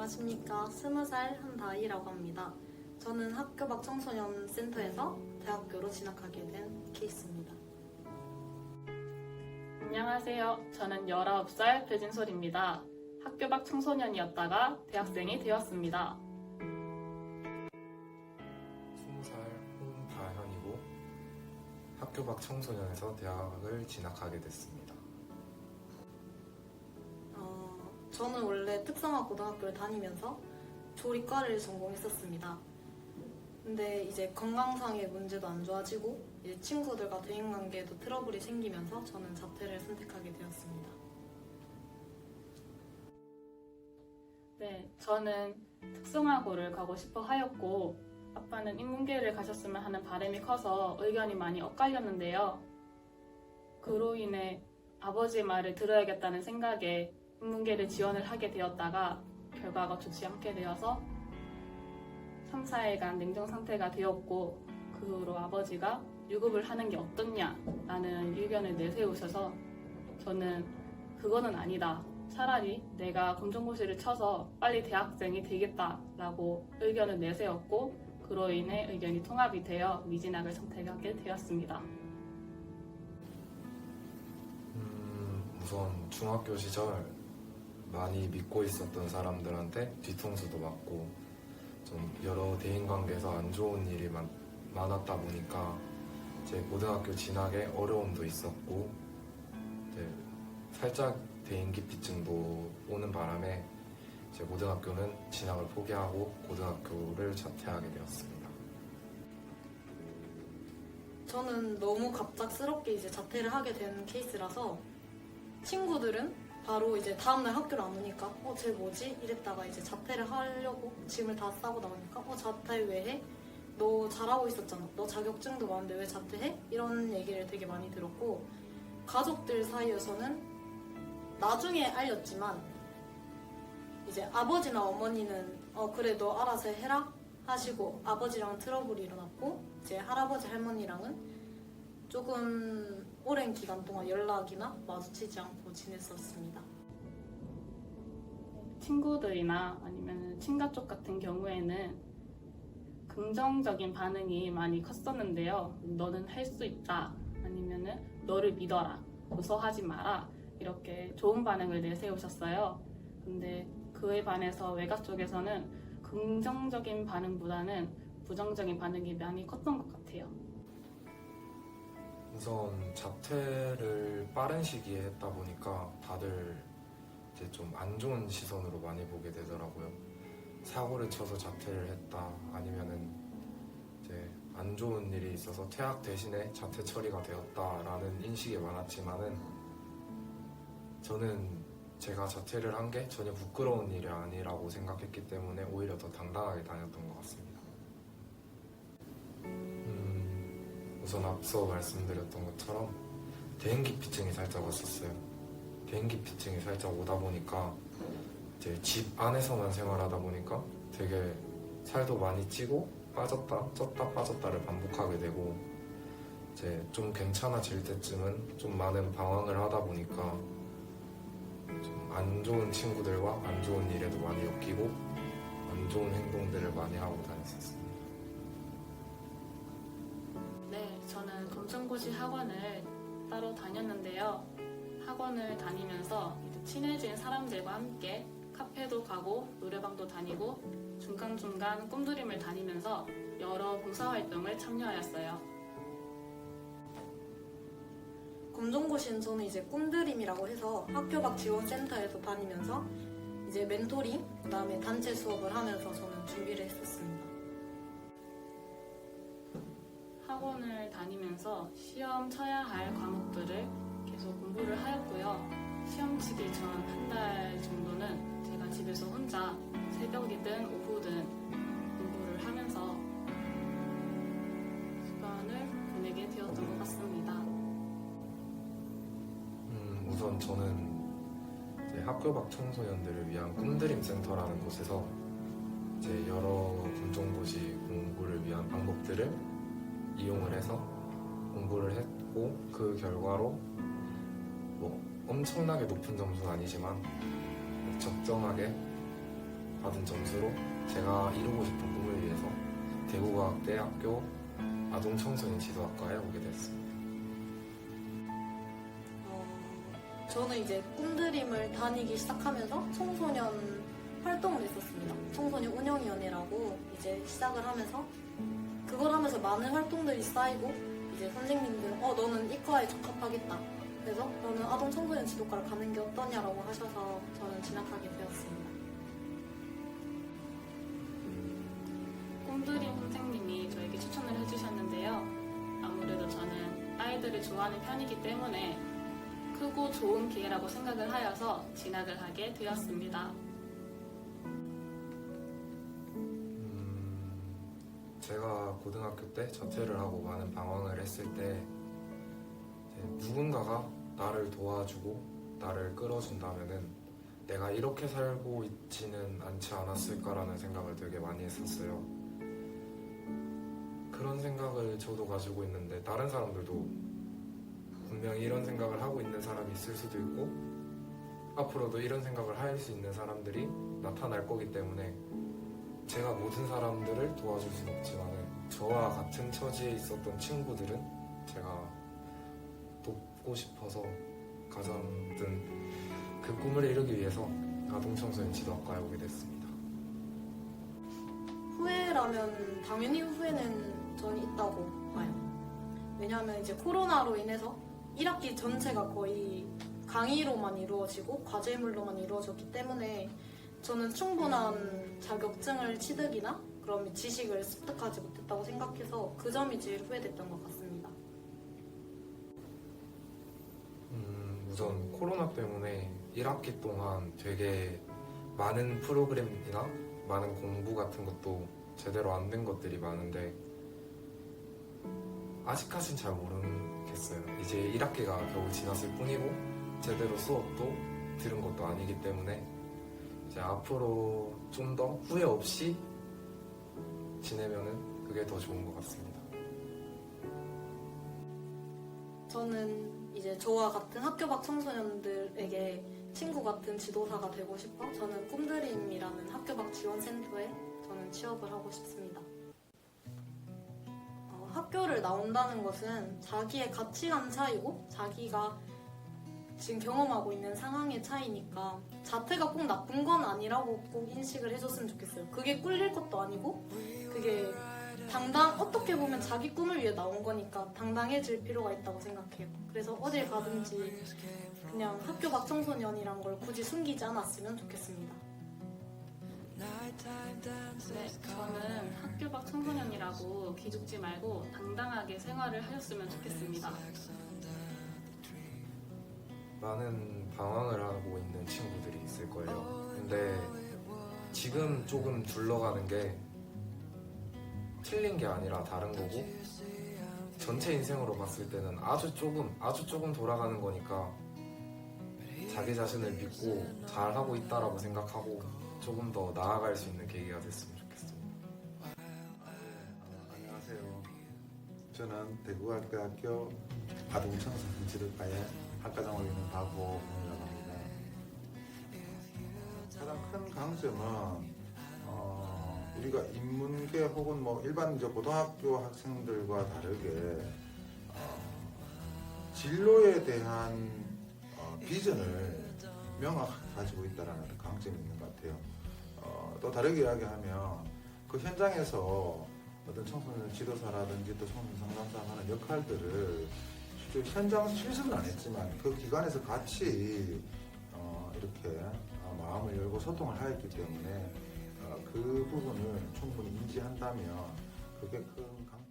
안녕하십니까. 20살 한다희라고 합니다. 저는 학교 밖 청소년 센터에서 대학교로 진학하게 된 케이스입니다. 안녕하세요. 저는 19살 배진솔입니다. 학교 밖 청소년이었다가 대학생이 되었습니다. 20살 홍다현이고 학교 밖 청소년에서 대학을 진학하게 됐습니다. 저는 원래 특성화 고등학교를 다니면서 조리과를 전공했었습니다. 근데 이제 건강상의 문제도 안 좋아지고 이제 친구들과 대인관계에도 트러블이 생기면서 저는 자퇴를 선택하게 되었습니다. 네, 저는 특성화고를 가고 싶어 하였고 아빠는 인문계를 가셨으면 하는 바람이 커서 의견이 많이 엇갈렸는데요. 그로 인해 아버지의 말을 들어야겠다는 생각에 인문계를 지원을 하게 되었다가 결과가 좋지 않게 되어서 3, 4일간 냉정 상태가 되었고 그 후로 아버지가 유급을 하는 게 어떻냐라는 의견을 내세우셔서 저는 그거는 아니다. 차라리 내가 검정고시를 쳐서 빨리 대학생이 되겠다라고 의견을 내세웠고 그로 인해 의견이 통합이 되어 미진학을 선택하게 되었습니다. 우선 중학교 시절 많이 믿고 있었던 사람들한테 뒤통수도 맞고 좀 여러 대인관계에서 안 좋은 일이 많았다 보니까 제 고등학교 진학에 어려움도 있었고 이제 살짝 대인기피증도 오는 바람에 제 고등학교는 진학을 포기하고 고등학교를 자퇴하게 되었습니다. 저는 너무 갑작스럽게 이제 자퇴를 하게 된 케이스라서 친구들은 바로 이제 다음날 학교를 안 오니까 쟤 뭐지? 이랬다가 이제 자퇴를 하려고 짐을 다 싸고 나오니까 자퇴 왜 해? 너 잘하고 있었잖아. 너 자격증도 많은데 왜 자퇴해? 이런 얘기를 되게 많이 들었고 가족들 사이에서는 나중에 알렸지만 이제 아버지나 어머니는 그래 너 알아서 해라 하시고 아버지랑 트러블이 일어났고 이제 할아버지 할머니랑은 조금 오랜 기간 동안 연락이나 마주치지 않고 지냈었습니다. 친구들이나 아니면 친가 쪽 같은 경우에는 긍정적인 반응이 많이 컸었는데요. 너는 할 수 있다. 아니면은 너를 믿어라. 고소하지 마라. 이렇게 좋은 반응을 내세우셨어요. 근데 그에 반해서 외가 쪽에서는 긍정적인 반응보다는 부정적인 반응이 많이 컸던 것 같아요. 우선 자퇴를 빠른 시기에 했다 보니까 다들 이제 좀 안 좋은 시선으로 많이 보게 되더라고요. 사고를 쳐서 자퇴를 했다 아니면은 이제 안 좋은 일이 있어서 퇴학 대신에 자퇴 처리가 되었다라는 인식이 많았지만은 저는 제가 자퇴를 한 게 전혀 부끄러운 일이 아니라고 생각했기 때문에 오히려 더 당당하게 다녔던 것 같습니다. 우선 앞서 말씀드렸던 것처럼 대인기피증이 살짝 왔었어요. 대인기피증이 살짝 오다 보니까 이제 집 안에서만 생활하다 보니까 되게 살도 많이 찌고 빠졌다 쪘다 빠졌다를 반복하게 되고 이제 좀 괜찮아질 때쯤은 좀 많은 방황을 하다 보니까 좀 안 좋은 친구들과 안 좋은 일에도 많이 엮이고 안 좋은 행동들을 많이 하고 다녔었습니다. 네, 저는 검정고시 학원을 따로 다녔는데요. 학원을 다니면서 이제 친해진 사람들과 함께 카페도 가고 노래방도 다니고 중간중간 꿈드림을 다니면서 여러 봉사활동을 참여하였어요. 검정고시는 저는 이제 꿈드림이라고 해서 학교 밖 지원센터에서 다니면서 이제 멘토링, 그다음에 단체 수업을 하면서 저는 준비를 했었습니다. 학원을 다니면서 시험 쳐야 할 과목들을 계속 공부를 하였고요. 시험 치기 전 한 달 정도는 제가 집에서 혼자 새벽이든 오후든 공부를 하면서 시간을 보내게 되었던 것 같습니다. 우선 저는 이제 학교 밖 청소년들을 위한 꿈드림 센터라는 곳에서 이제 여러 검정고시 공부를 위한 방법들을 이용을 해서 공부를 했고 그 결과로 뭐 엄청나게 높은 점수는 아니지만 적정하게 받은 점수로 제가 이루고 싶은 꿈을 위해서 대구과학대학교 아동청소년 지도학과에 오게 됐습니다. 저는 이제 꿈드림을 다니기 시작하면서 청소년 활동을 했었습니다. 청소년 운영위원회라고 이제 시작을 하면서 그걸 하면서 많은 활동들이 쌓이고 이제 선생님들은 너는 이과에 적합하겠다. 그래서 너는 아동 청소년 지도과를 가는 게 어떠냐라고 하셔서 저는 진학하게 되었습니다. 꿈드림 선생님이 저에게 추천을 해주셨는데요. 아무래도 저는 아이들을 좋아하는 편이기 때문에 크고 좋은 기회라고 생각을 하여서 진학을 하게 되었습니다. 제가 고등학교 때 자퇴를 하고 많은 방황을 했을 때 누군가가 나를 도와주고 나를 끌어준다면은 내가 이렇게 살고 있지는 않지 않았을까라는 생각을 되게 많이 했었어요. 그런 생각을 저도 가지고 있는데 다른 사람들도 분명히 이런 생각을 하고 있는 사람이 있을 수도 있고 앞으로도 이런 생각을 할 수 있는 사람들이 나타날 거기 때문에 제가 모든 사람들을 도와줄 수는 없지만 저와 같은 처지에 있었던 친구들은 제가 돕고 싶어서 가장든 그 꿈을 이루기 위해서 아동청소년 지도학과에 오게 됐습니다. 후회라면 당연히 후회는 저는 있다고 봐요. 왜냐하면 이제 코로나로 인해서 1학기 전체가 거의 강의로만 이루어지고 과제물로만 이루어졌기 때문에 저는 충분한 자격증을 취득이나 그런 지식을 습득하지 못했다고 생각해서 그 점이 제일 후회됐던 것 같습니다. 우선 코로나 때문에 1학기 동안 되게 많은 프로그램이나 많은 공부 같은 것도 제대로 안 된 것들이 많은데 아직까진 잘 모르겠어요. 이제 1학기가 겨우 지났을 뿐이고 제대로 수업도 들은 것도 아니기 때문에 이제 앞으로 좀 더 후회 없이 지내면은 그게 더 좋은 것 같습니다. 저는 이제 저와 같은 학교 밖 청소년들에게 친구 같은 지도사가 되고 싶어 저는 꿈드림이라는 학교 밖 지원센터에 저는 취업을 하고 싶습니다. 학교를 나온다는 것은 자기의 가치관 차이고 자기가 지금 경험하고 있는 상황의 차이니까 자퇴가 꼭 나쁜 건 아니라고 꼭 인식을 해줬으면 좋겠어요. 그게 꿀릴 것도 아니고 그게 어떻게 보면 자기 꿈을 위해 나온 거니까 당당해질 필요가 있다고 생각해요. 그래서 어딜 가든지 그냥 학교 밖 청소년이란 걸 굳이 숨기지 않았으면 좋겠습니다. 네, 저는 학교 밖 청소년이라고 기죽지 말고 당당하게 생활을 하셨으면 좋겠습니다. 많은 방황을 하고 있는 친구들이 있을 거예요. 근데 지금 조금 둘러가는 게 틀린 게 아니라 다른 거고 전체 인생으로 봤을 때는 아주 조금 돌아가는 거니까 자기 자신을 믿고 잘하고 있다라고 생각하고 조금 더 나아갈 수 있는 계기가 됐으면 좋겠습니다. 안녕하세요. 저는 대구학교 아동청소년 지도과의 학과장으로 있는 박호문이라고 합니다. 가장 큰 강점은 우리가 인문계 혹은 일반 고등학교 학생들과 다르게 진로에 대한 비전을 명확하게 가지고 있다는 강점이 있는 것 같아요. 또 다르게 이야기하면 그 현장에서 어떤 청소년 지도사라든지 또 청소년 상담사가 하는 역할들을 현장 실습은 안 했지만 그 기관에서 같이 이렇게 마음을 열고 소통을 하였기 때문에 그 부분을 충분히 인지한다면 그게 큰 강점.